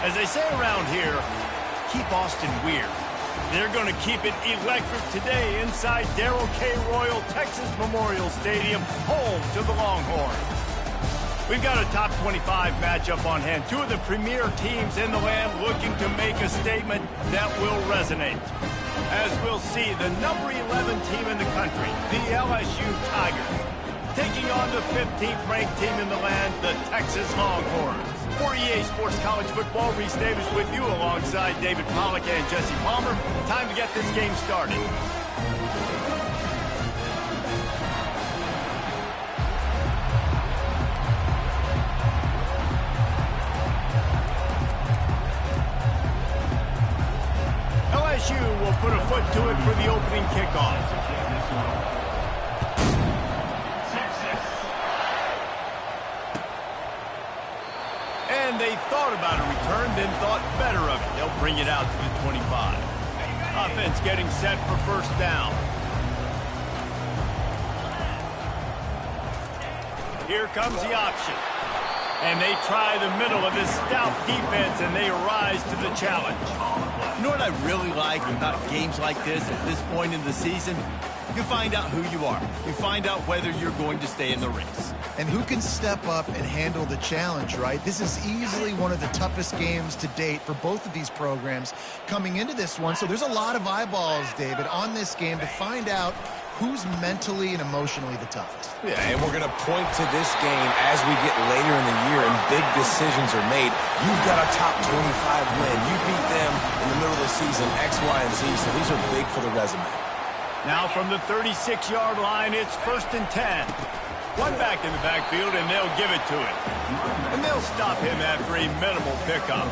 As they say around here, keep Austin weird. They're going to keep it electric today inside Darrell K. Royal Texas Memorial Stadium, home to the Longhorns. We've got a top 25 matchup on hand. Two of the premier teams in the land looking to make a statement that will resonate. As we'll see, the number 11 team in the country, the LSU Tigers, taking on the 15th ranked team in the land, the Texas Longhorns. For EA Sports College Football, Reese Davis with you alongside David Pollack and Jesse Palmer. Time to get this game started. LSU will put a foot to it for the opening kickoff. And they thought about a return, then thought better of it. They'll bring it out to the 25. Offense getting set for first down. Here comes the option. And they try the middle of this stout defense, and they rise to the challenge. You know what I really like about games like this at this point in the season? You find out who you are. You find out whether you're going to stay in the race. And who can step up and handle the challenge, right? This is easily one of the toughest games to date for both of these programs coming into this one. So there's a lot of eyeballs, David, on this game to find out who's mentally and emotionally the toughest. Yeah, and we're going to point to this game as we get later in the year and big decisions are made. You've got a top 25 win. You beat them in the middle of the season, X, Y, and Z, so these are big for the resume. Now from the 36-yard line, it's 1st and 10. One back in the backfield, and they'll give it to him. And they'll stop him after a minimal pickup.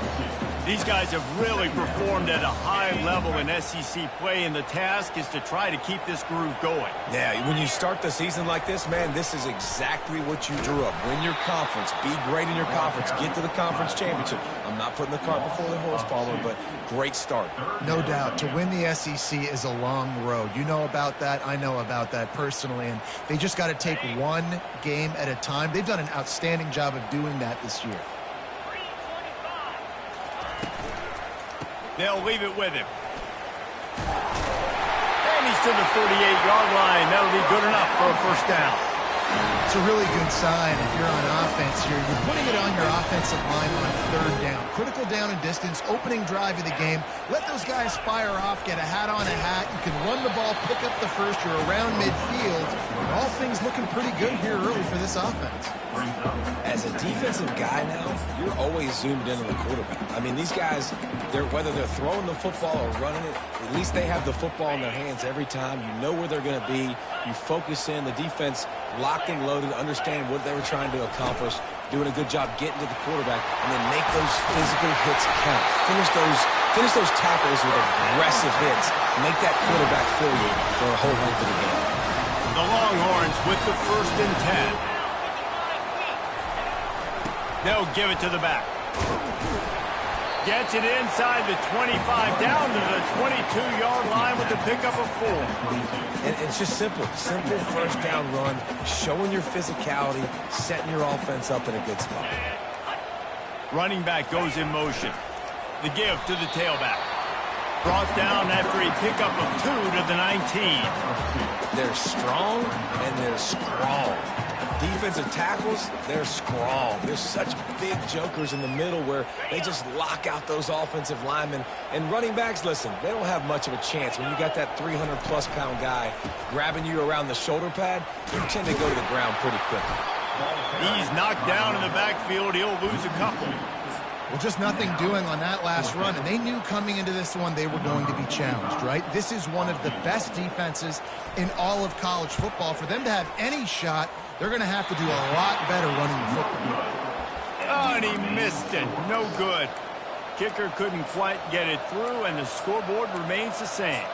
These guys have really performed at a high level in SEC play, and the task is to try to keep this groove going. Yeah, when you start the season like this, man, this is exactly what you drew up. Win your conference, be great in your conference, get to the conference championship. I'm not putting the cart before the horse, Palmer, but great start. No doubt. To win the SEC is a long road. You know about that. I know about that personally. And they just got to take one game at a time. They've done an outstanding job of doing that this year. They'll leave it with him. And he's to the 48-yard line. That'll be good enough for a first down. It's a really good sign if you're on offense here. You're putting it on your offensive line on 3rd down. Critical down and distance, opening drive of the game. Let those guys fire off, get a hat on a hat. You can run the ball, pick up the first. You're around midfield. All things looking pretty good here early for this offense. As a defensive guy now, you're always zoomed in on the quarterback. I mean, these guys, whether they're throwing the football or running it, at least they have the football in their hands every time. You know where they're going to be. You focus in. The defense locked and loaded, understand what they were trying to accomplish, doing a good job getting to the quarterback, and then make those physical hits count. Finish those tackles with aggressive hits. Make that quarterback feel you for a whole length of the game. The Longhorns with the 1st and 10. They'll give it to the back. Gets it inside the 25, down to the 22-yard line with the pickup of 4. And it's just simple first down run, showing your physicality, setting your offense up in a good spot. Running back goes in motion. The give to the tailback. Brought down after a pickup of 2 to the 19. They're strong and they're strong. Defensive tackles, they're strong. They're such big jokers in the middle where they just lock out those offensive linemen. And running backs, listen, they don't have much of a chance. When you got that 300-plus pound guy grabbing you around the shoulder pad, you tend to go to the ground pretty quickly. He's knocked down in the backfield. He'll lose a couple. Well, just nothing doing on that last run, and they knew coming into this one they were going to be challenged, right? This is one of the best defenses in all of college football. For them to have any shot, they're going to have to do a lot better running the football. Oh, and he missed it. No good. Kicker couldn't quite get it through, and the scoreboard remains the same.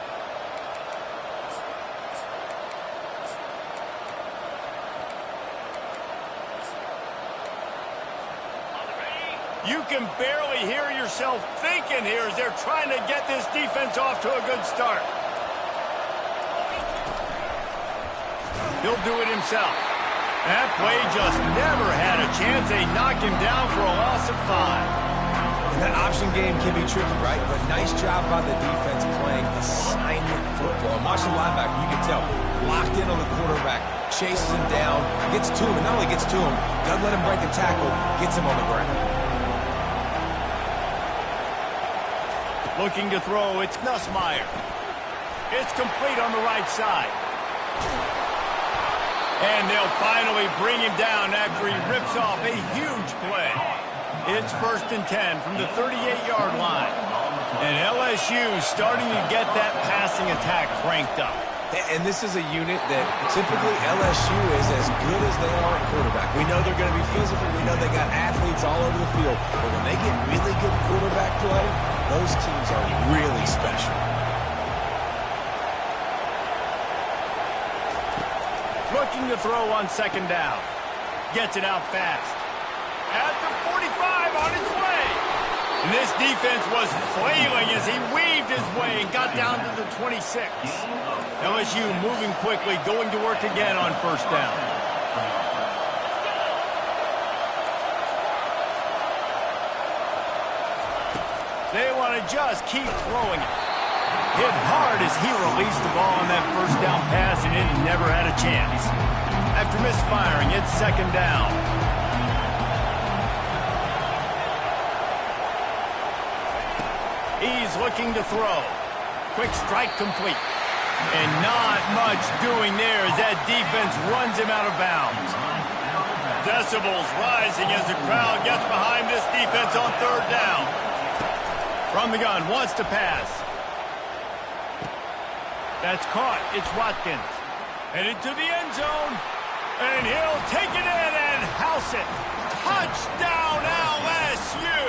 You can barely hear yourself thinking here as they're trying to get this defense off to a good start. He'll do it himself. That play just never had a chance. They knock him down for a loss of 5. And that option game can be tricky, right? But nice job by the defense playing assignment football. And watch the linebacker, you can tell, locked in on the quarterback, chases him down, gets to him, and not only gets to him, doesn't let him break the tackle, gets him on the ground. Looking to throw, it's Nussmeier. It's complete on the right side. And they'll finally bring him down after he rips off a huge play. It's 1st and 10 from the 38-yard line. And LSU starting to get that passing attack cranked up. And this is a unit that typically LSU is as good as they are at quarterback. We know they're going to be physical. We know they got athletes all over the field. But when they get really good quarterback play, those teams are really special. Looking to throw on 2nd down. Gets it out fast. At the 45 on its way. And this defense was flailing as he weaved his way and got down to the 26. LSU moving quickly, going to work again on 1st down. They want to just keep throwing it. Hit hard as he released the ball on that 1st down pass, and it never had a chance. After misfiring, it's 2nd down. He's looking to throw. Quick strike complete. And not much doing there as that defense runs him out of bounds. Decibels rising as the crowd gets behind this defense on 3rd down. From the gun, wants to pass. That's caught. It's Watkins. Headed to the end zone. And he'll take it in and house it. Touchdown, LSU!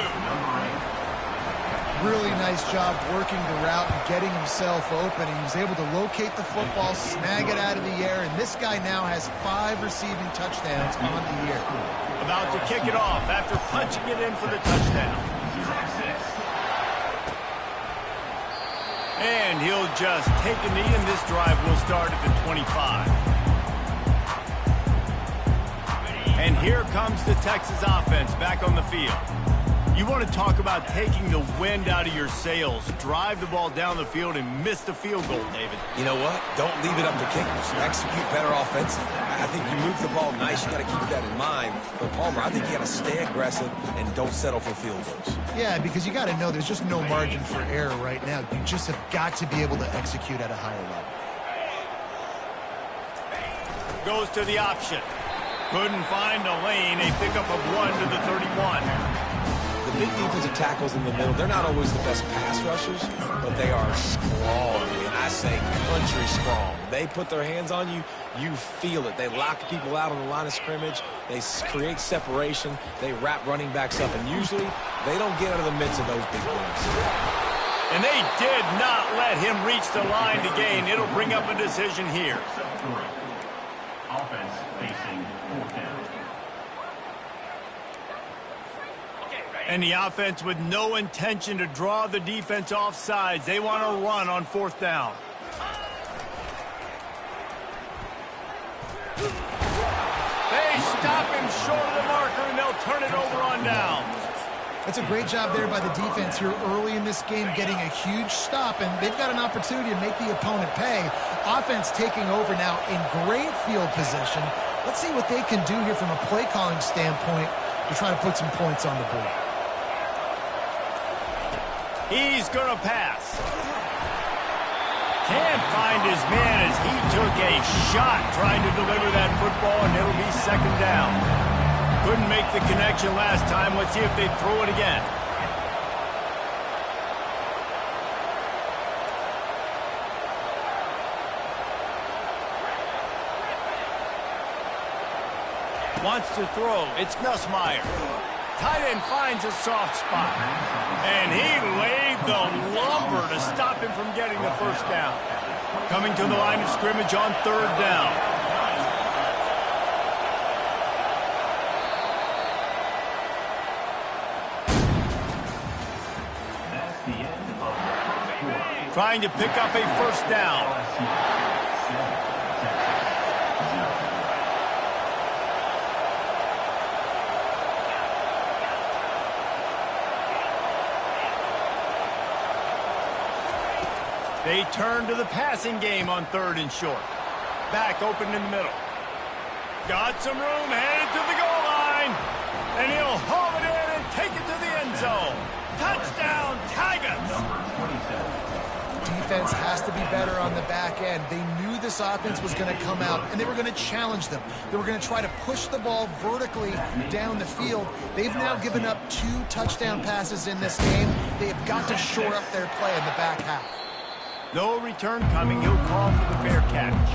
Really nice job working the route and getting himself open. He was able to locate the football, snag it out of the air, and this guy now has 5 receiving touchdowns on the year. About to kick it off after punching it in for the touchdown. And he'll just take a knee, and this drive will start at the 25. And here comes the Texas offense back on the field. You want to talk about taking the wind out of your sails. Drive the ball down the field and miss the field goal, David. You know what? Don't leave it up to kickers. Execute better offensively. I think you move the ball nice. You got to keep that in mind. But, Palmer, I think you got to stay aggressive and don't settle for field goals. Yeah, because you got to know there's just no margin for error right now. You just have got to be able to execute at a higher level. Goes to the option. Couldn't find a lane. A pickup of 1 to the 31. The big defensive tackles in the middle, they're not always the best pass rushers, but they are strong. And I say country strong. They put their hands on you, you feel it. They lock people out on the line of scrimmage. They create separation. They wrap running backs up. And usually, they don't get out of the midst of those big plays. And they did not let him reach the line to gain. It'll bring up a decision here. Offense facing 4th down. And the offense with no intention to draw the defense off sides. They want to run on 4th down. They stop him short of the marker, and they'll turn it over on downs. That's a great job there by the defense here early in this game, getting a huge stop, and they've got an opportunity to make the opponent pay. Offense taking over now in great field position. Let's see what they can do here from a play calling standpoint to try to put some points on the board. He's going to pass. Can't find his man as he took a shot trying to deliver that football, and it'll be 2nd down. Couldn't make the connection last time. Let's see if they throw it again. Wants to throw. It's Nussmeier. Tight end finds a soft spot. And he laid the lumber to stop him from getting the 1st down. Coming to the line of scrimmage on 3rd down. That's the end of the 1st quarter. Trying to pick up a 1st down. They turn to the passing game on 3rd and short. Back open in the middle. Got some room, headed to the goal line. And he'll haul it in and take it to the end zone. Touchdown, Tigers! Defense has to be better on the back end. They knew this offense was going to come out, and they were going to challenge them. They were going to try to push the ball vertically down the field. They've now given up 2 touchdown passes in this game. They have got to shore up their play in the back half. No return coming. He'll call for the fair catch.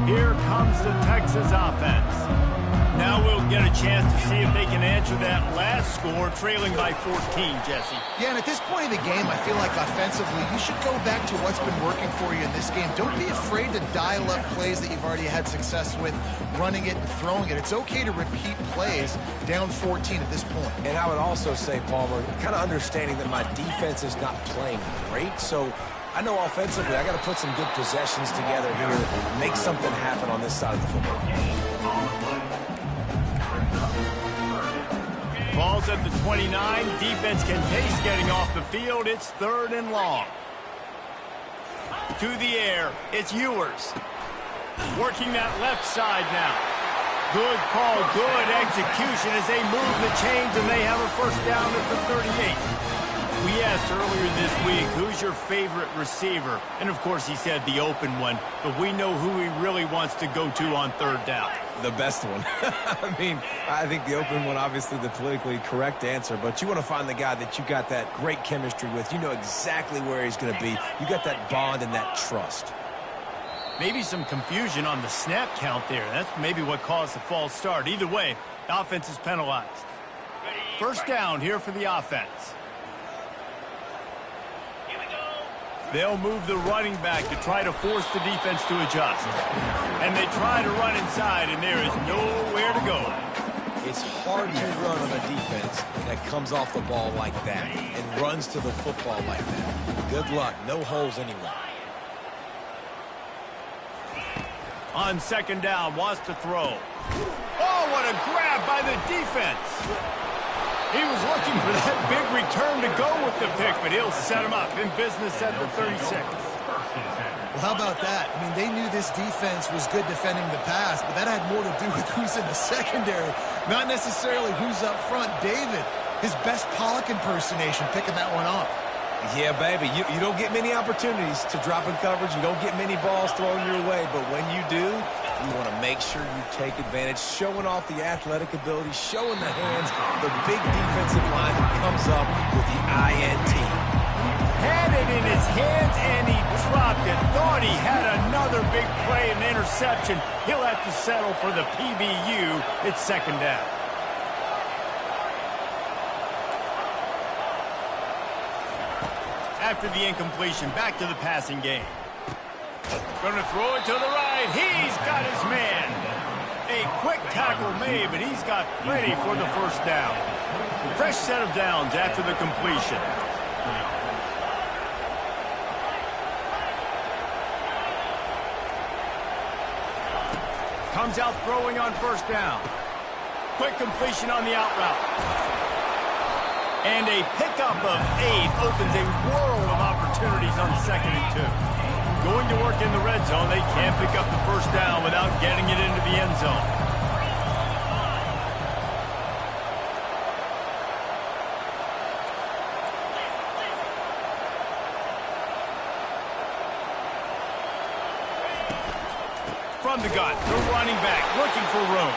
Here comes the Texas offense. Now we'll get a chance to see if they can answer that last score, trailing by 14, Jesse. Yeah, and at this point in the game, I feel like offensively, you should go back to what's been working for you in this game. Don't be afraid to dial up plays that you've already had success with, running it and throwing it. It's okay to repeat plays down 14 at this point. And I would also say, Palmer, kind of understanding that my defense is not playing great, so I know offensively I got to put some good possessions together here, make something happen on this side of the football. Ball's at the 29. Defense can taste getting off the field. It's 3rd and long. To the air. It's Ewers. Working that left side now. Good call, good execution as they move the chains and they have a first down at the 38. We asked earlier this week, who's your favorite receiver? And, of course, he said the open one. But we know who he really wants to go to on 3rd down. The best one. I mean, I think the open one, obviously the politically correct answer, but you want to find the guy that you got that great chemistry with. You know exactly where he's going to be. You got that bond and that trust. Maybe some confusion on the snap count there. That's maybe what caused the false start. Either way, the offense is penalized. First down here for the offense. They'll move the running back to try to force the defense to adjust. And they try to run inside, and there is nowhere to go. It's hard to run on a defense that comes off the ball like that and runs to the football like that. Good luck. No holes anywhere. On 2nd down, wants to throw. Oh, what a grab by the defense. He was looking for that big return to go with the pick, but he'll set him up in business at the 36. Well, how about that? I mean, they knew this defense was good defending the pass, but that had more to do with who's in the secondary, not necessarily who's up front. David, his best Pollock impersonation, picking that one off. Yeah, baby, you don't get many opportunities to drop in coverage. You don't get many balls thrown your way, but when you do, you want to make sure you take advantage, showing off the athletic ability, showing the hands, the big defensive line that comes up with the INT. Had it in his hands, and he dropped it. Thought he had another big play and interception. He'll have to settle for the PBU. It's 2nd down. After the incompletion, back to the passing game. Going to throw it to the right. He's got his man. A quick tackle made, but he's got plenty for the first down. Fresh set of downs after the completion. Comes out throwing on 1st down. Quick completion on the out route. And a pickup of 8 opens a world of opportunities on 2nd and 2. Going to work in the red zone, they can't pick up the first down without getting it into the end zone. From the gun, the running back looking for room.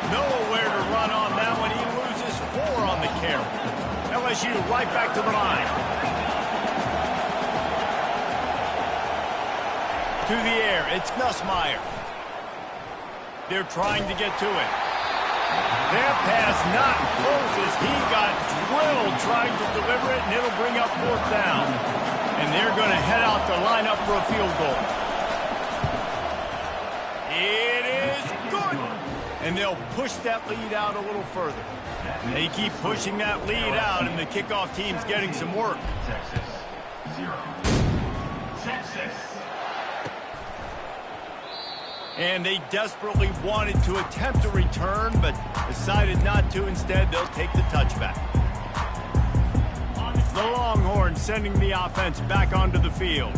Nowhere to run on that one. He loses 4 on the carry. LSU right back to the line. To the air, it's Nussmeier. They're trying to get to it. Their pass not closes. He got drilled trying to deliver it, and it'll bring up 4th down. And they're going to head out to line up for a field goal. It is good. And they'll push that lead out a little further. They keep pushing that lead out, and the kickoff team's getting some work. Texas, 0. Texas. And they desperately wanted to attempt a return, but decided not to. Instead, they'll take the touchback. The Longhorns sending the offense back onto the field.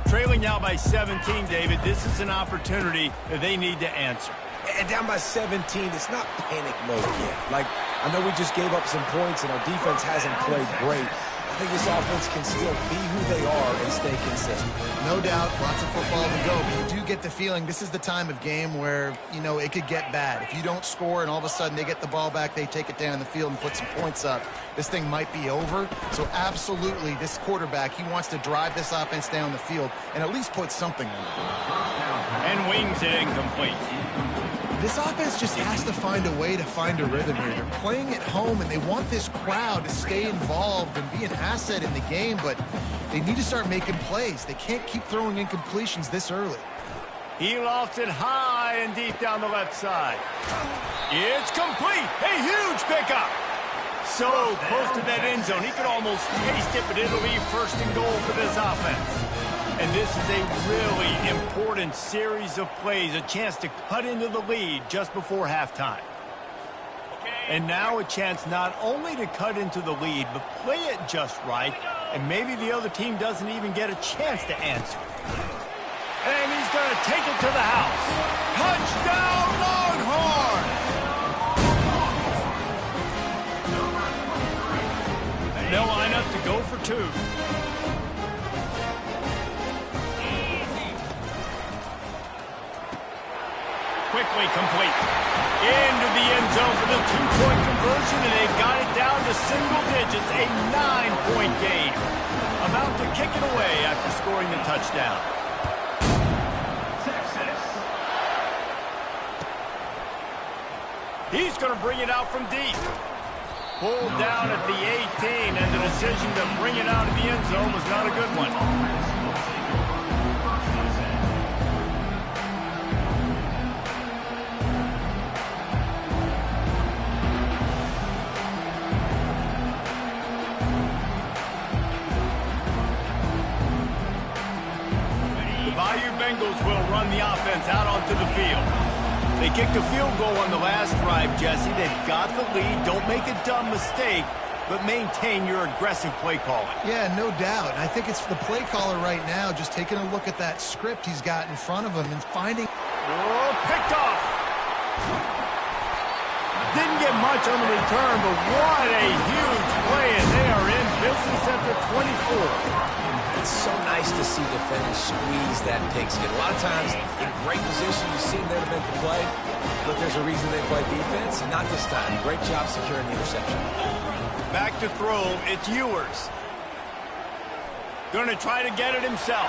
Trailing now by 17, David. This is an opportunity that they need to answer. And down by 17, it's not panic mode yet. Like, I know we just gave up some points and our defense hasn't played great. I think this offense can still be who they are and stay consistent. No doubt, lots of football to go, but you do get the feeling this is the time of game where, you know, it could get bad. If you don't score and all of a sudden they get the ball back, they take it down the field and put some points up, this thing might be over. So absolutely, this quarterback, he wants to drive this offense down the field and at least put something on it. And wings it incomplete. This offense just has to find a way to find a rhythm here. They're playing at home, and they want this crowd to stay involved and be an asset in the game, but they need to start making plays. They can't keep throwing incompletions this early. He lofts it high and deep down the left side. It's complete. A huge pickup. So close to that end zone. He could almost taste it, but it'll be first and goal for this offense. And this is a really important series of plays, a chance to cut into the lead just before halftime. And now a chance not only to cut into the lead, but play it just right, and maybe the other team doesn't even get a chance to answer. And he's going to take it to the house. Touchdown, Longhorns! They'll line up to go for two. Quickly complete. Into the end zone for the two-point conversion, and they've got it down to single digits, a 9-point game. About to kick it away after scoring the touchdown. He's going to bring it out from deep. Pulled down at the 18, and the decision to bring it out of the end zone was not a good one. Bengals will run the offense out onto the field. They kicked a field goal on the last drive, Jesse. They've got the lead. Don't make a dumb mistake, but maintain your aggressive play calling. Yeah, no doubt. I think it's the play caller right now just taking a look at that script he's got in front of him and finding... Oh, picked off. Didn't get much on the return, but what a huge play, and they are in business at the 24. It's so nice to see defenders squeeze that pigskin. A lot of times, in great position, you see them there to make the play, but there's a reason they play defense, and not this time. Great job securing the interception. Back to throw, it's Ewers. Going to try to get it himself.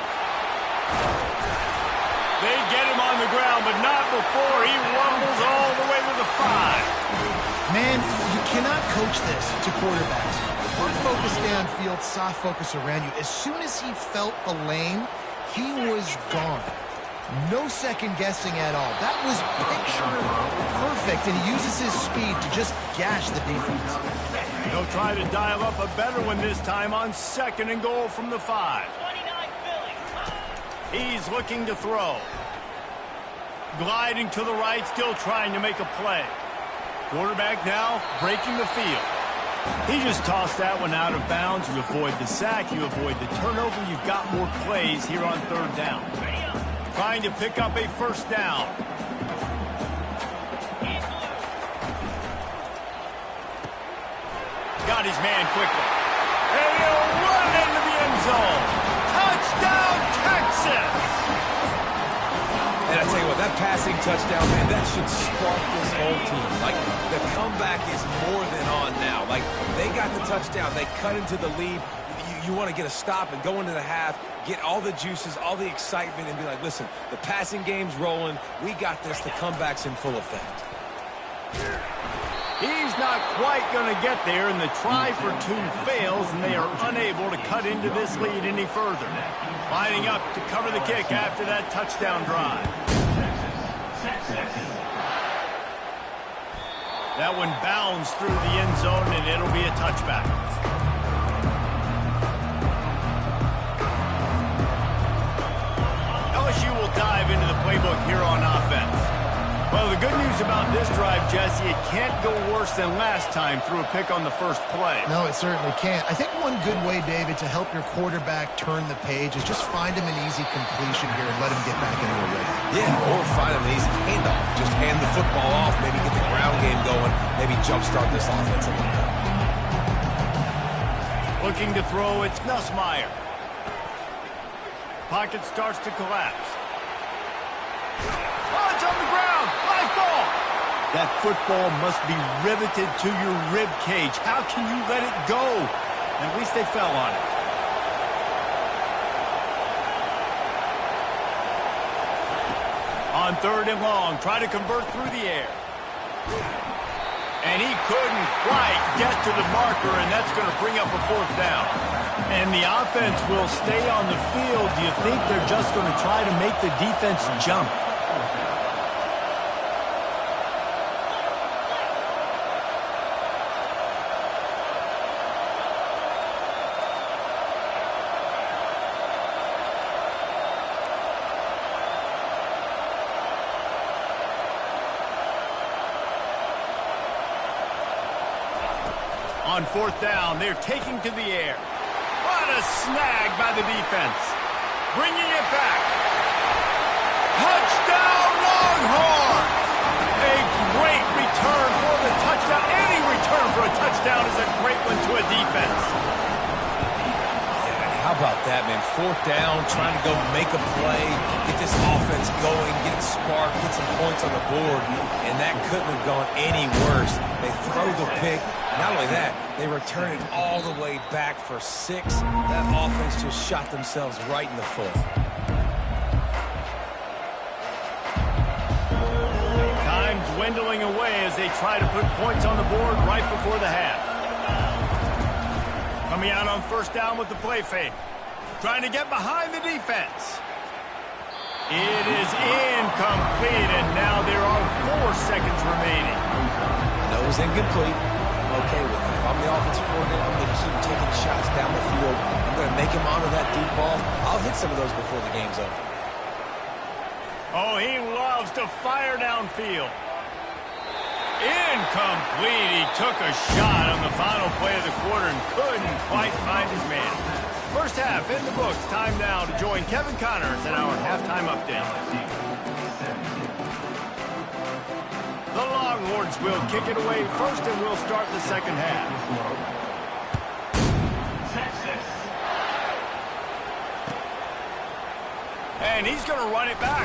They get him on the ground, but not before he rumbles all the way to the 5. Man, you cannot coach this to quarterbacks. Hard focus downfield, soft focus around you. As soon as he felt the lane, he was gone. No second guessing at all. That was picture perfect, and he uses his speed to just gash the defense. They'll try to dial up a better one this time on second and goal from the 5. He's looking to throw. Gliding to the right, still trying to make a play. Quarterback now breaking the field. He just tossed that one out of bounds. You avoid the sack, you avoid the turnover. You've got more plays here on third down. Trying to pick up a first down. Got his man quickly. And he'll run into the end zone. Touchdown, Texas! And I tell you what, that passing touchdown, man, that should spark this whole team. Like, the comeback is more than on now. Like, they got the touchdown. They cut into the lead. You want to get a stop and go into the half, get all the juices, all the excitement, and be like, listen, the passing game's rolling. We got this. The comeback's in full effect. He's not quite going to get there, and the try for two fails, and they are unable to cut into this lead any further. Lining up to cover the kick after that touchdown drive. That one bounds through the end zone, and it'll be a touchback. LSU will dive into the play playbook here on offense. Well, the good news about this drive, Jesse, it can't go worse than last time through a pick on the first play. No, it certainly can't. I think one good way, David, to help your quarterback turn the page is just find him an easy completion here and let him get back into a rhythm. Yeah, or find him an easy handoff. Just hand the football off, maybe get the ground game going, maybe jumpstart this offense a little bit. Looking to throw, it's Nussmeier. Pocket starts to collapse. Oh, it's on the ground. Live ball. That football must be riveted to your rib cage. How can you let it go? At least they fell on it. On 3rd and long, try to convert through the air. And he couldn't quite get to the marker, and that's going to bring up a 4th down. And the offense will stay on the field. Do you think they're just going to try to make the defense jump? On 4th down, they're taking to the air. What a snag by the defense. Bringing it back. Touchdown, Longhorns! A great return for the touchdown. Any return for a touchdown is a great one to a defense. Yeah, how about that, man? 4th down, trying to go make a play, get this offense going, get it sparked, get some points on the board, and that couldn't have gone any worse. They throw the pick. Not only that, they return it all the way back for 6. That offense just shot themselves right in the foot. Time dwindling away as they try to put points on the board right before the half. Coming out on 1st down with the play fake. Trying to get behind the defense. It is incomplete, and now there are 4 seconds remaining. I know it was incomplete. Okay with it. If I'm the offensive coordinator, I'm going to keep taking shots down the field. I'm going to make him honor that deep ball. I'll hit some of those before the game's over. Oh, he loves to fire downfield. Incomplete. He took a shot on the final play of the quarter and couldn't quite find his man. First half in the books. Time now to join Kevin Connors in our halftime update. The Longhorns will kick it away first, and we'll start the second half. And he's going to run it back.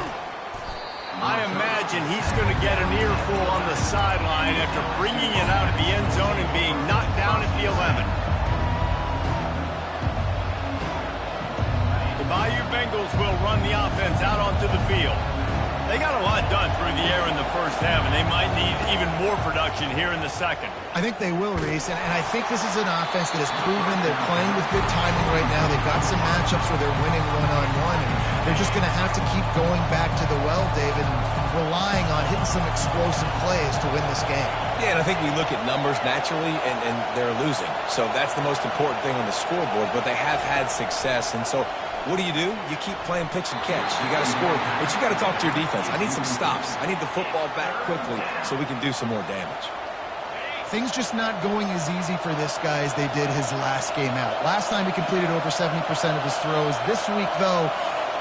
I imagine he's going to get an earful on the sideline after bringing it out of the end zone and being knocked down at the 11. The Bayou Bengals will run the offense out onto the field. They got a lot done through the air in the first half, and they might need even more production here in the second. I think they will, Reese, and I think this is an offense that has proven they're playing with good timing right now. They've got some matchups where they're winning one-on-one, and they're just going to have to keep going back to the well, David, and relying on hitting some explosive plays to win this game. Yeah, and I think we look at numbers naturally, and they're losing. So that's the most important thing on the scoreboard, but they have had success, and so what do? You keep playing pitch and catch. You got to score, but you got to talk to your defense. I need some stops. I need the football back quickly so we can do some more damage. Things just not going as easy for this guy as they did his last game out. Last time he completed over 70% of his throws. This week, though,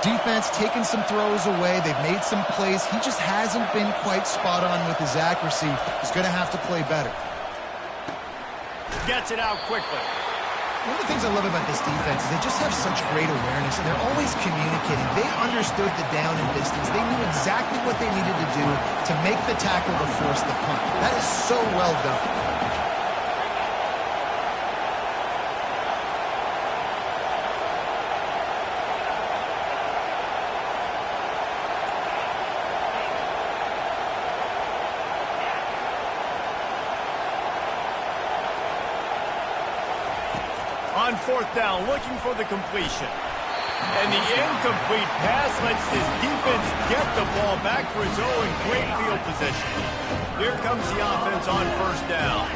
defense taking some throws away. They've made some plays. He just hasn't been quite spot on with his accuracy. He's going to have to play better. Gets it out quickly. One of the things I love about this defense is they just have such great awareness, and they're always communicating. They understood the down and distance. They knew exactly what they needed to do to make the tackle to force the punt. That is so well done. On 4th down, looking for the completion. And the incomplete pass lets his defense get the ball back for his own great field position. Here comes the offense on 1st down.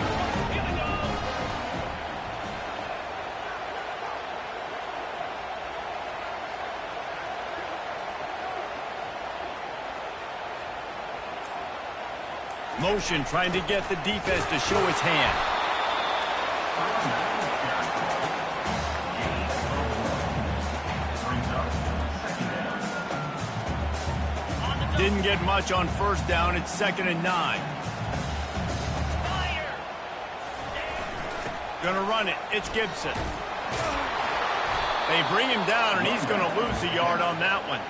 Motion trying to get the defense to show his hand. Didn't get much on first down. It's 2nd and 9. Gonna run it. It's Gibson. They bring him down, and he's going to lose a yard on that one.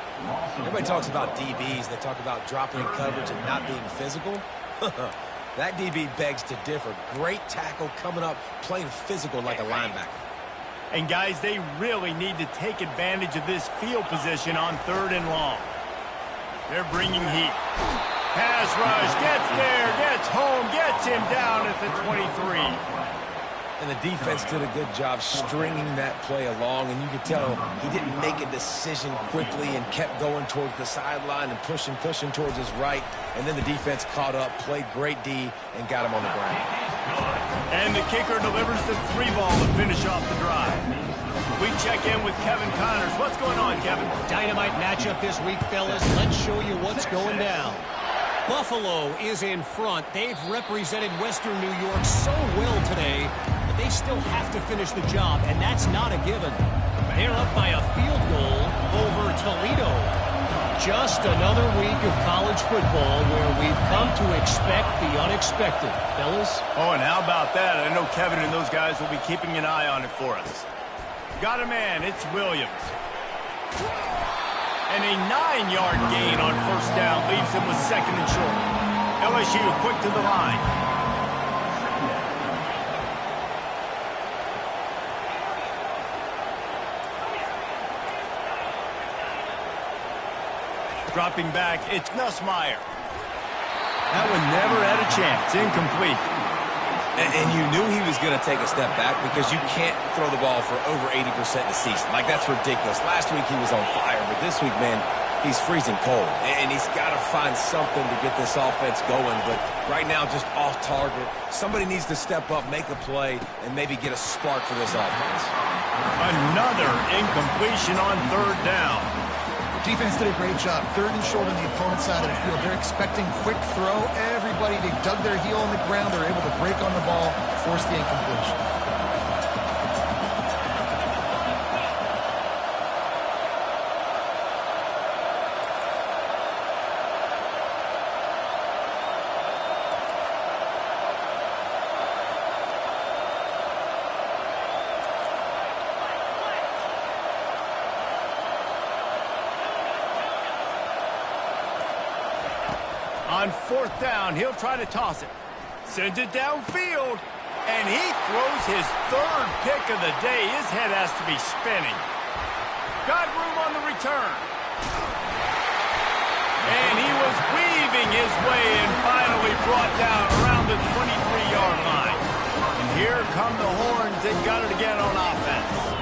Everybody talks about DBs. They talk about dropping in coverage and not being physical. That DB begs to differ. Great tackle coming up, playing physical like a linebacker. And, guys, they really need to take advantage of this field position on 3rd and long. They're bringing heat. Pass rush, gets there, gets home, gets him down at the 23. And the defense did a good job stringing that play along, and you could tell he didn't make a decision quickly and kept going towards the sideline and pushing towards his right. And then the defense caught up, played great D, and got him on the ground. And the kicker delivers the 3 ball to finish off the drive. We check in with Kevin Connors. What's going on, Kevin? Dynamite matchup this week, fellas. Let's show you what's going down. Buffalo is in front. They've represented Western New York so well today, but they still have to finish the job, and that's not a given. They're up by a field goal over Toledo. Just another week of college football where we've come to expect the unexpected. Fellas? Oh, and how about that? I know Kevin and those guys will be keeping an eye on it for us. Got a man. It's Williams. And a 9-yard gain on first down leaves him with 2nd and short. LSU quick to the line. Dropping back, it's Nussmeier. That one never had a chance. Incomplete. And you knew he was going to take a step back because you can't throw the ball for over 80% of the season. Like, that's ridiculous. Last week he was on fire, but this week, man, he's freezing cold. And he's got to find something to get this offense going. But right now, just off target. Somebody needs to step up, make a play, and maybe get a spark for this offense. Another incompletion on 3rd down. Defense did a great job. 3rd and short on the opponent's side of the field. They're expecting quick throw. Everybody, they dug their heel on the ground. They're able to break on the ball, force the incompletion. On 4th down, he'll try to toss it. Sends it downfield, and he throws his 3rd pick of the day. His head has to be spinning. Got room on the return. And he was weaving his way and finally brought down around the 23-yard line. And here come the Horns. They've got it again on offense.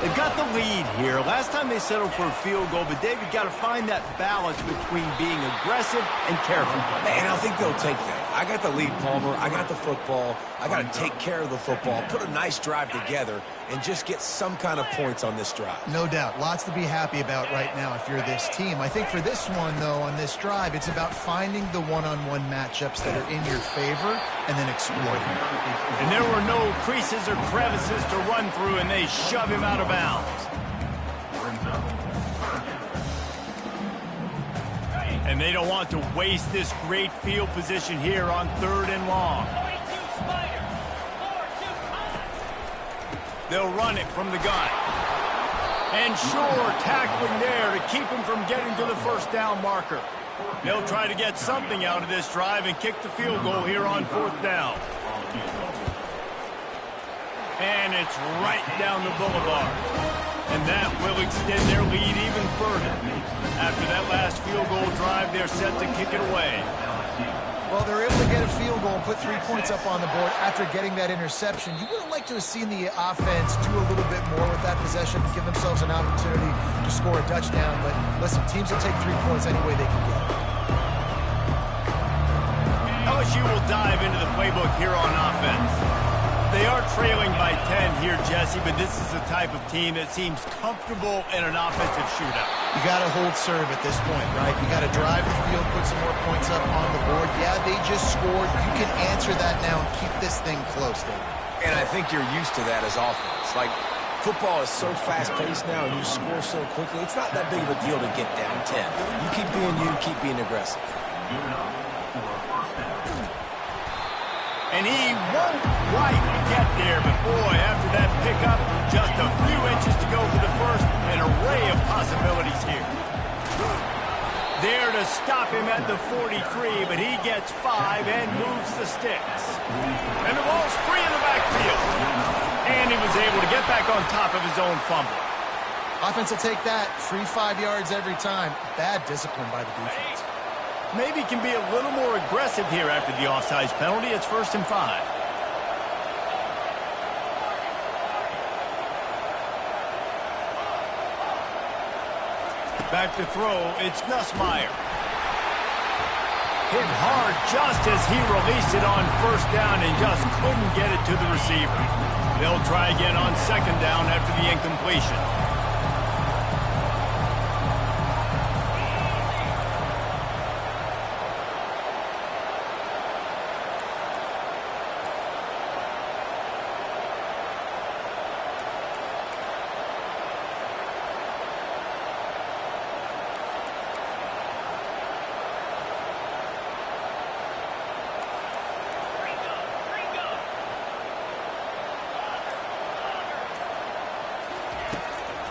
They've got the lead here. Last time they settled for a field goal, but David got to find that balance between being aggressive and careful. Man, I think they'll take that. I got the lead, Palmer. I got the football. I got to take care of the football, put a nice drive together, and just get some kind of points on this drive. No doubt. Lots to be happy about right now if you're this team. I think for this one, though, on this drive, it's about finding the one-on-one matchups that are in your favor and then exploiting them. And there were no creases or crevices to run through, and they shove him out of bounds. And they don't want to waste this great field position here on 3rd and long. They'll run it from the gun. And Shore tackling there to keep him from getting to the first down marker. They'll try to get something out of this drive and kick the field goal here on 4th down. And it's right down the boulevard. And that will extend their lead even further. After that last field goal drive, they're set to kick it away. Well, they're able to get a field goal and put 3 points up on the board after getting that interception. You would have liked to have seen the offense do a little bit more with that possession, give themselves an opportunity to score a touchdown. But listen, teams will take 3 points any way they can get it. LSU will dive into the playbook here on offense. They are trailing by 10 here, Jesse, but this is the type of team that seems comfortable in an offensive shootout. You got to hold serve at this point, right? You got to drive the field, put some more points up on the board. Yeah, they just scored. You can answer that now and keep this thing close, David. And I think you're used to that as offense. Like, football is so fast-paced now, and you score so quickly. It's not that big of a deal to get down 10. You keep being you, keep being aggressive. And he won't quite get there, but boy, after that pickup, just a few inches to go for the first. An array of possibilities here. There to stop him at the 43, but he gets 5 and moves the sticks. And the ball's free in the backfield. And he was able to get back on top of his own fumble. Offense will take that. Free 5 yards every time. Bad discipline by the defense. Maybe can be a little more aggressive here after the offsides penalty. It's 1st and 5. Back to throw, it's Nussmeier. Hit hard just as he released it on 1st down and just couldn't get it to the receiver. They'll try again on 2nd down after the incompletion.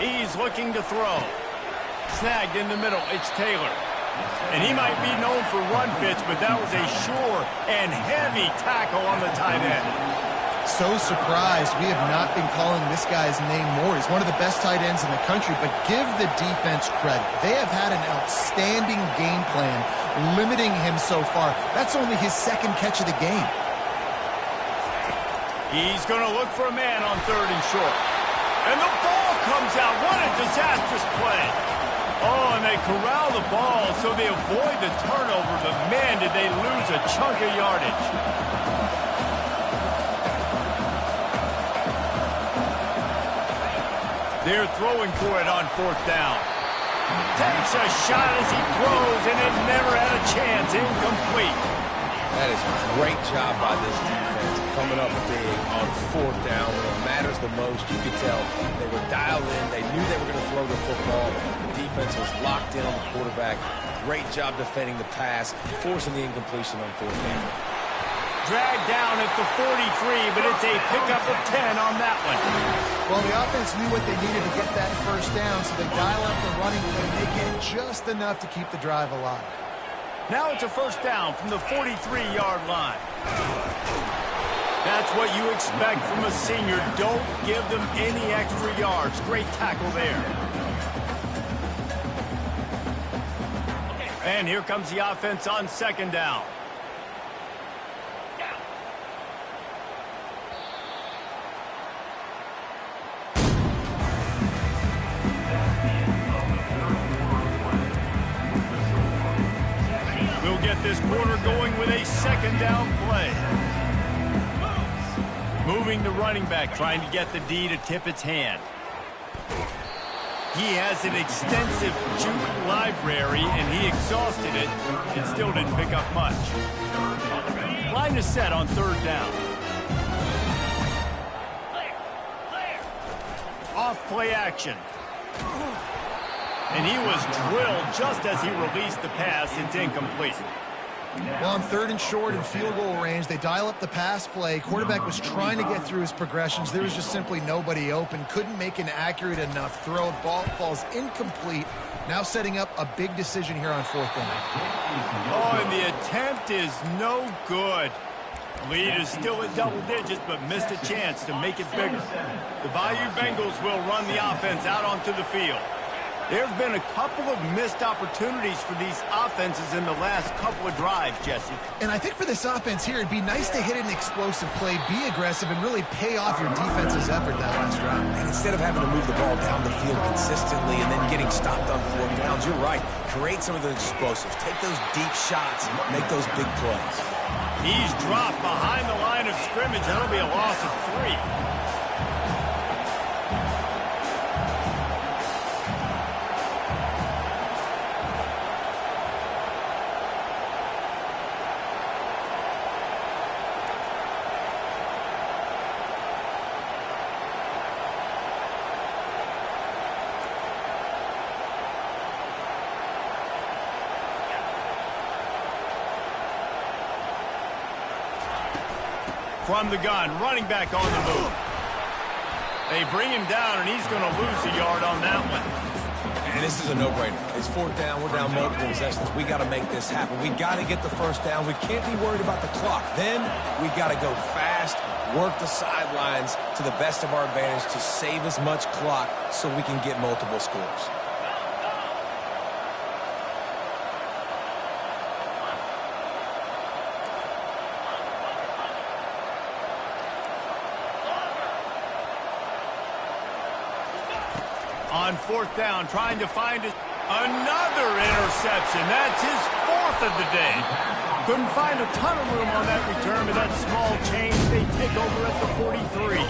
He's looking to throw. Snagged in the middle. It's Taylor. And he might be known for run fits, but that was a sure and heavy tackle on the tight end. So surprised we have not been calling this guy's name more. He's one of the best tight ends in the country, but give the defense credit. They have had an outstanding game plan limiting him so far. That's only his 2nd catch of the game. He's going to look for a man on 3rd and short. And the ball comes out. What a disastrous play. Oh, and they corral the ball so they avoid the turnover, but man, did they lose a chunk of yardage. They're throwing for it on 4th down. Takes a shot as he throws, and it never had a chance. Incomplete. That is a great job by this defense, coming up big on 4th down when it matters the most. You could tell they were dialed in. They knew they were going to throw the football. The defense was locked in on the quarterback. Great job defending the pass, forcing the incompletion on 4th down. Dragged down at the 43, but it's a pickup of 10 on that one. Well, the offense knew what they needed to get that 1st down, so they dial up the running play. They get just enough to keep the drive alive. Now it's a 1st down from the 43-yard line. That's what you expect from a senior. Don't give them any extra yards. Great tackle there. And here comes the offense on 2nd down. We'll get this quarter going with a 2nd down play. Moving the running back, trying to get the D to tip its hand. He has an extensive juke library, and he exhausted it and still didn't pick up much. Line is set on 3rd down. Off play action. And he was drilled just as he released the pass. It's incomplete. Well, on 3rd and short and field goal range, they dial up the pass play. Quarterback was trying to get through his progressions. There was just simply nobody open. Couldn't make an accurate enough throw. Ball falls incomplete. Now setting up a big decision here on 4th down. Oh, and the attempt is no good. Lead is still at double digits, but missed a chance to make it bigger. The Bayou Bengals will run the offense out onto the field. There have been a couple of missed opportunities for these offenses in the last couple of drives, Jesse. And I think for this offense here, it'd be nice to hit an explosive play, be aggressive, and really pay off your defense's effort that last drive. And instead of having to move the ball down the field consistently and then getting stopped on 4th downs, you're right. Create some of those explosives. Take those deep shots. Make those big plays. He's dropped behind the line of scrimmage. That'll be a loss of 3. From the gun, running back on the move. They bring him down, and he's going to lose a yard on that one. And this is a no-brainer. It's 4th down. We're down multiple possessions. We got to make this happen. We got to get the first down. We can't be worried about the clock. Then we got to go fast, work the sidelines to the best of our advantage to save as much clock so we can get multiple scores. On 4th down, trying to find another interception. That's his 4th of the day. Couldn't find a ton of room on that return, but that small change, they take over at the 43.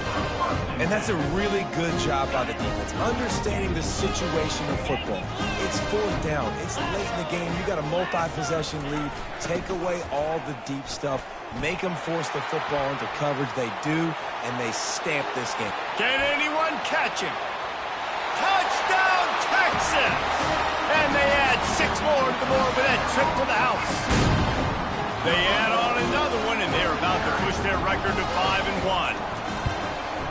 And that's a really good job by the defense, understanding the situation of football. It's 4th down. It's late in the game. You got a multi-possession lead. Take away all the deep stuff. Make them force the football into coverage. They do, and they stamp this game. Can anyone catch him? Touchdown, Texas! And they add 6 more to the board with that trip to the house. They add on another one, and they're about to push their record to 5-1.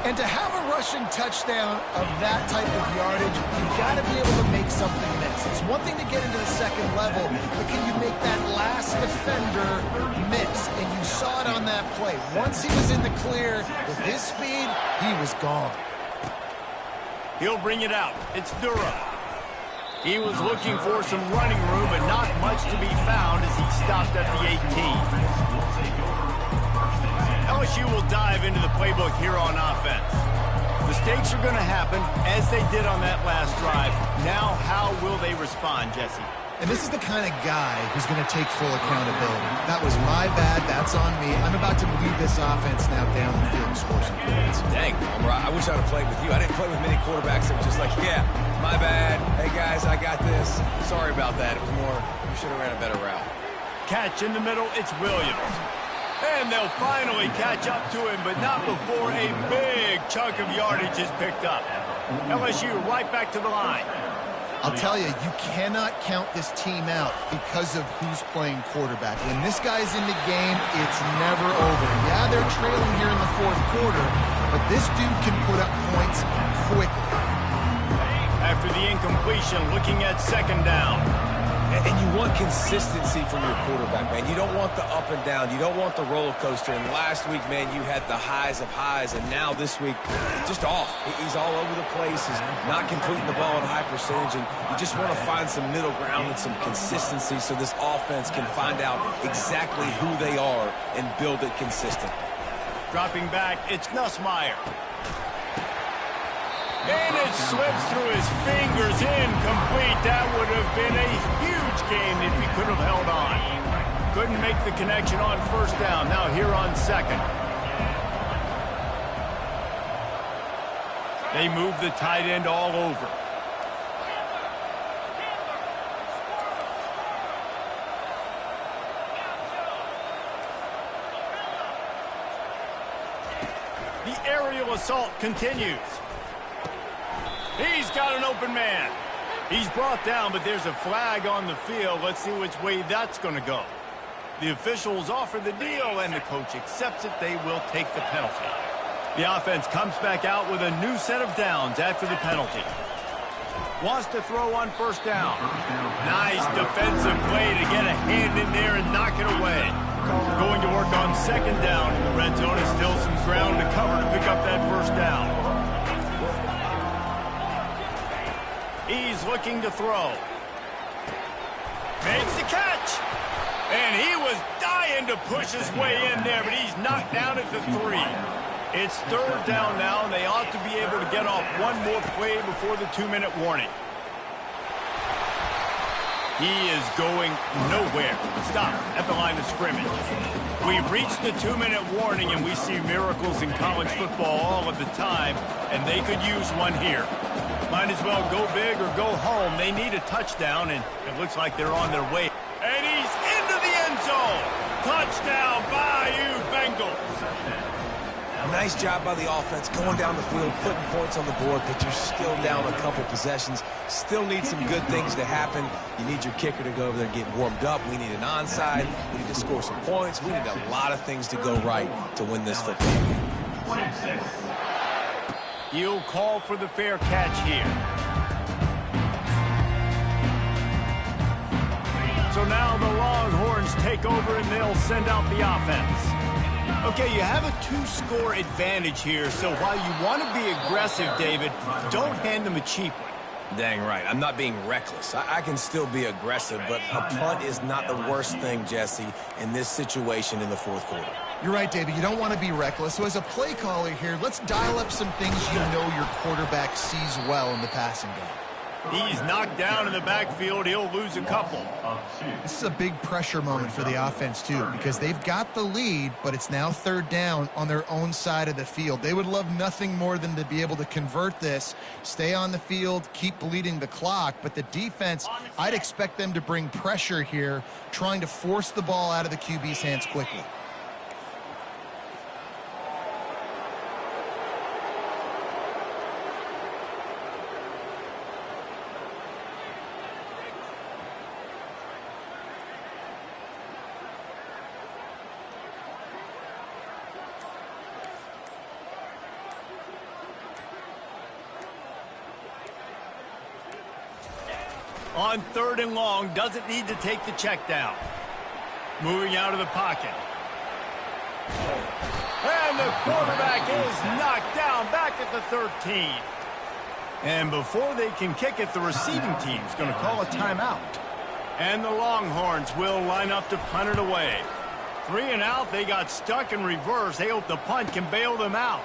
And to have a rushing touchdown of that type of yardage, you've got to be able to make something miss. It's one thing to get into the second level, but can you make that last defender miss? And you saw it on that play. Once he was in the clear, with his speed, he was gone. He'll bring it out. It's Durham. He was looking for some running room, but not much to be found as he stopped at the 18. LSU will dive into the playbook here on offense. Mistakes are going to happen, as they did on that last drive. Now, how will they respond, Jesse? And this is the kind of guy who's going to take full accountability. That was my bad. That's on me. I'm about to lead this offense now down the field and score some points. Dang, I wish I'd have played with you. I didn't play with many quarterbacks that were just like, yeah, my bad. Hey, guys, I got this. Sorry about that. It was more, we should have ran a better route. Catch in the middle, it's Williams. And they'll finally catch up to him, but not before a big chunk of yardage is picked up. LSU right back to the line. I'll tell you, you cannot count this team out because of who's playing quarterback. When this guy's in the game, it's never over. Yeah, they're trailing here in the 4th quarter, but this dude can put up points quickly. After the incompletion, looking at 2nd down. And you want consistency from your quarterback, man. You don't want the up and down. You don't want the roller coaster. And last week, man, you had the highs of highs. And now this week, just off. He's all over the place. He's not completing the ball at a high percentage. And you just want to find some middle ground and some consistency so this offense can find out exactly who they are and build it consistent. Dropping back, it's Nussmeier. And it slips through his fingers, incomplete. That would have been a huge game if he could have held on. Couldn't make the connection on 1st down. Now here on 2nd. They move the tight end all over. The aerial assault continues. He's got an open man. He's brought down, but there's a flag on the field. Let's see which way that's going to go. The officials offer the deal, and the coach accepts it. They will take the penalty. The offense comes back out with a new set of downs after the penalty. Wants to throw on 1st down. Nice defensive play to get a hand in there and knock it away. Going to work on 2nd down in the red zone. Is still some ground to cover to pick up that 1st down. He's looking to throw. Makes the catch. And he was dying to push his way in there, but he's knocked down at the 3. It's 3rd down now, and they ought to be able to get off one more play before the 2-minute warning. He is going nowhere. Stop at the line of scrimmage. We've reached the 2-minute warning, and we see miracles in college football all of the time, and they could use one here. Might as well go big or go home. They need a touchdown, and it looks like they're on their way. And he's into the end zone. Touchdown, Bayou Bengals. Nice job by the offense going down the field, putting points on the board, but you're still down a couple possessions. Still need some good things to happen. You need your kicker to go over there and get warmed up. We need an onside. We need to score some points. We need a lot of things to go right to win this football game. 26. He'll call for the fair catch here. So now the Longhorns take over and they'll send out the offense. Okay, you have a 2-score advantage here, so while you want to be aggressive, David, don't hand them a cheap one. Dang right. I'm not being reckless. I can still be aggressive, but a punt is not the worst thing, Jesse, in this situation in the fourth quarter. You're right, David. You don't want to be reckless. So as a play caller here, let's dial up some things you know your quarterback sees well in the passing game. He's knocked down in the backfield. He'll lose a couple. This is a big pressure moment for the offense, too, because they've got the lead, but it's now 3rd down on their own side of the field. They would love nothing more than to be able to convert this, stay on the field, keep bleeding the clock. But the defense, I'd expect them to bring pressure here, trying to force the ball out of the QB's hands quickly. On 3rd and long, doesn't need to take the check down. Moving out of the pocket. And the quarterback is knocked down back at the 13. And before they can kick it, the receiving team's going to call a timeout. And the Longhorns will line up to punt it away. 3 and out, they got stuck in reverse. They hope the punt can bail them out.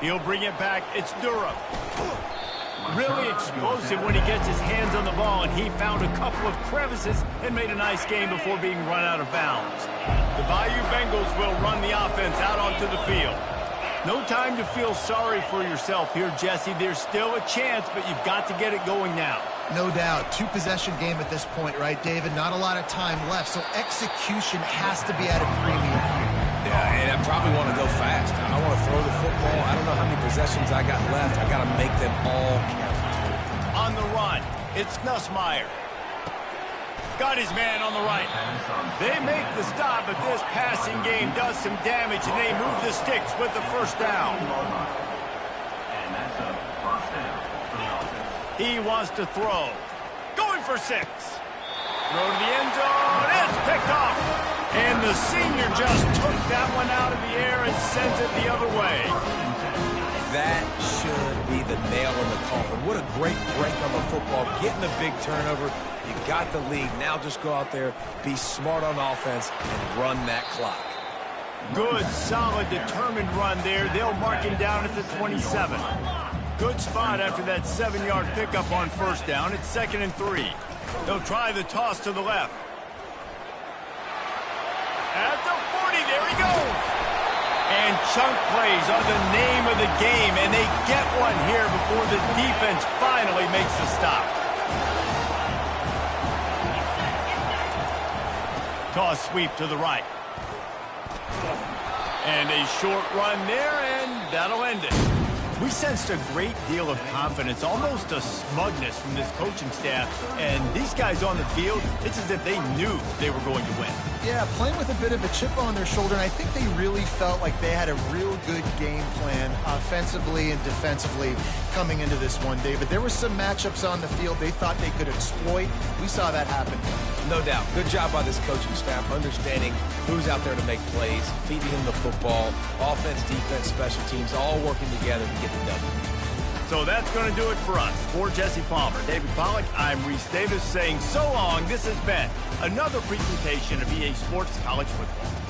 He'll bring it back. It's Durham. Really explosive when he gets his hands on the ball, and he found a couple of crevices and made a nice game before being run out of bounds. The Bayou Bengals will run the offense out onto the field. No time to feel sorry for yourself here, Jesse. There's still a chance, but you've got to get it going now. No doubt. 2-possession game at this point, right, David? Not a lot of time left, so execution has to be at a premium here. Yeah, and I probably want to go fast. I want to throw the football. I don't know how many possessions I got left. I got to make them all count. On the run, it's Nussmeier. Got his man on the right. They make the stop, but this passing game does some damage, and they move the sticks with the 1st down. And that's a 1st down for the offense. He wants to throw. Going for 6. Throw to the end zone. It's picked off. And the senior just took that one out of the air and sends it the other way. That should be the nail in the coffin. What a great break on the football. Getting a big turnover. You got the lead. Now just go out there, be smart on offense, and run that clock. Good, solid, determined run there. They'll mark him down at the 27. Good spot after that 7-yard pickup on 1st down. It's 2nd and 3. They'll try the toss to the left. At the 40, there he goes. And chunk plays are the name of the game, and they get one here before the defense finally makes the stop. Toss sweep to the right. And a short run there, and that'll end it. We sensed a great deal of confidence, almost a smugness from this coaching staff. And these guys on the field, it's as if they knew they were going to win. Yeah, playing with a bit of a chip on their shoulder, and I think they really felt like they had a real good game plan offensively and defensively coming into this one, David. There were some matchups on the field they thought they could exploit. We saw that happen. No doubt. Good job by this coaching staff, understanding who's out there to make plays, feeding them the football, offense, defense, special teams, all working together to get the W. So that's going to do it for us. For Jesse Palmer, David Pollack, I'm Reese Davis saying so long. This has been another presentation of EA Sports College Football.